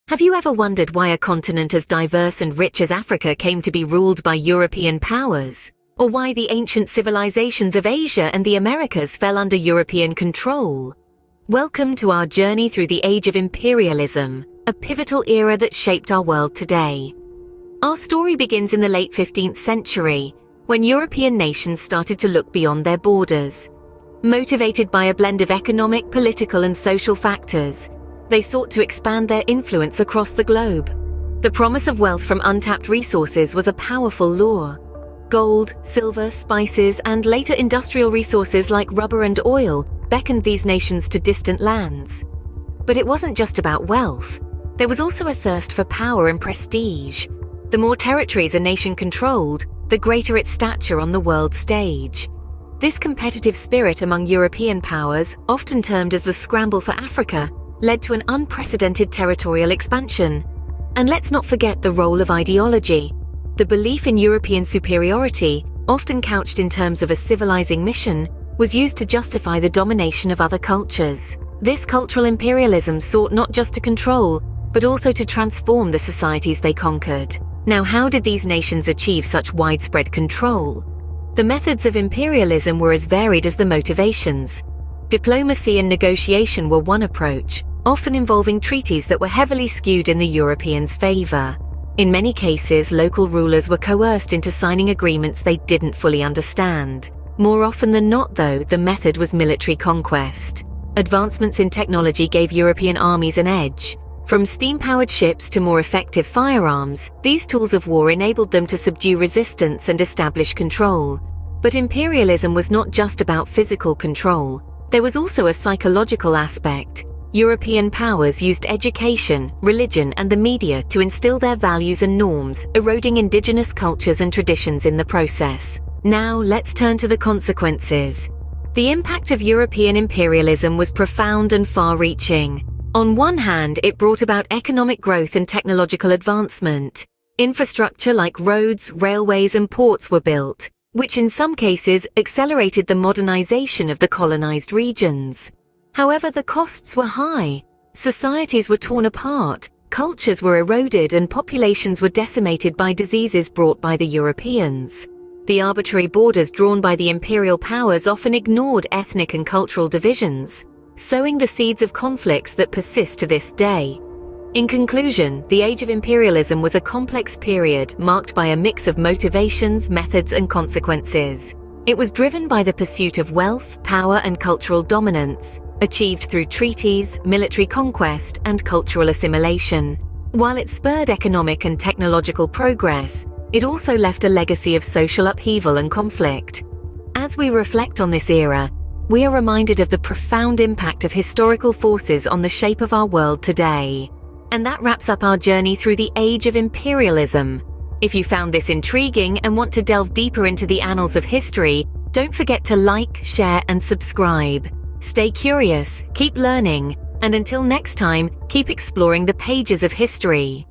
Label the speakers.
Speaker 1: Have you ever wondered why a continent as diverse and rich as Africa came to be ruled by European powers? Or why the ancient civilizations of Asia and the Americas fell under European control? Welcome to our journey through the Age of Imperialism, a pivotal era that shaped our world today. Our story begins in the late 15th century, when European nations started to look beyond their borders. Motivated by a blend of economic, political, and social factors, they sought to expand their influence across the globe. The promise of wealth from untapped resources was a powerful lure. Gold, silver, spices, and later industrial resources like rubber and oil beckoned these nations to distant lands. But it wasn't just about wealth. There was also a thirst for power and prestige. The more territories a nation controlled, the greater its stature on the world stage. This competitive spirit among European powers, often termed as the scramble for Africa, led to an unprecedented territorial expansion. And let's not forget the role of ideology. The belief in European superiority, often couched in terms of a civilizing mission, was used to justify the domination of other cultures. This cultural imperialism sought not just to control, but also to transform the societies they conquered. Now, how did these nations achieve such widespread control? The methods of imperialism were as varied as the motivations. Diplomacy and negotiation were one approach, often involving treaties that were heavily skewed in the Europeans' favor. In many cases, local rulers were coerced into signing agreements they didn't fully understand. More often than not, though, the method was military conquest. Advancements in technology gave European armies an edge. From steam-powered ships to more effective firearms, these tools of war enabled them to subdue resistance and establish control. But imperialism was not just about physical control. There was also a psychological aspect. European powers used education, religion, and the media to instill their values and norms, eroding indigenous cultures and traditions in the process. Now, let's turn to the consequences. The impact of European imperialism was profound and far-reaching. On one hand, it brought about economic growth and technological advancement. Infrastructure like roads, railways, and ports were built, which in some cases accelerated the modernization of the colonized regions. However, the costs were high. Societies were torn apart, cultures were eroded, and populations were decimated by diseases brought by the Europeans. The arbitrary borders drawn by the imperial powers often ignored ethnic and cultural divisions, sowing the seeds of conflicts that persist to this day. In conclusion, the Age of Imperialism was a complex period marked by a mix of motivations, methods, and consequences. It was driven by the pursuit of wealth, power, and cultural dominance, achieved through treaties, military conquest, and cultural assimilation. While it spurred economic and technological progress, it also left a legacy of social upheaval and conflict. As we reflect on this era, we are reminded of the profound impact of historical forces on the shape of our world today. And that wraps up our journey through the Age of Imperialism. If you found this intriguing and want to delve deeper into the annals of history, don't forget to like, share, and subscribe. Stay curious, keep learning, and until next time, keep exploring the pages of history.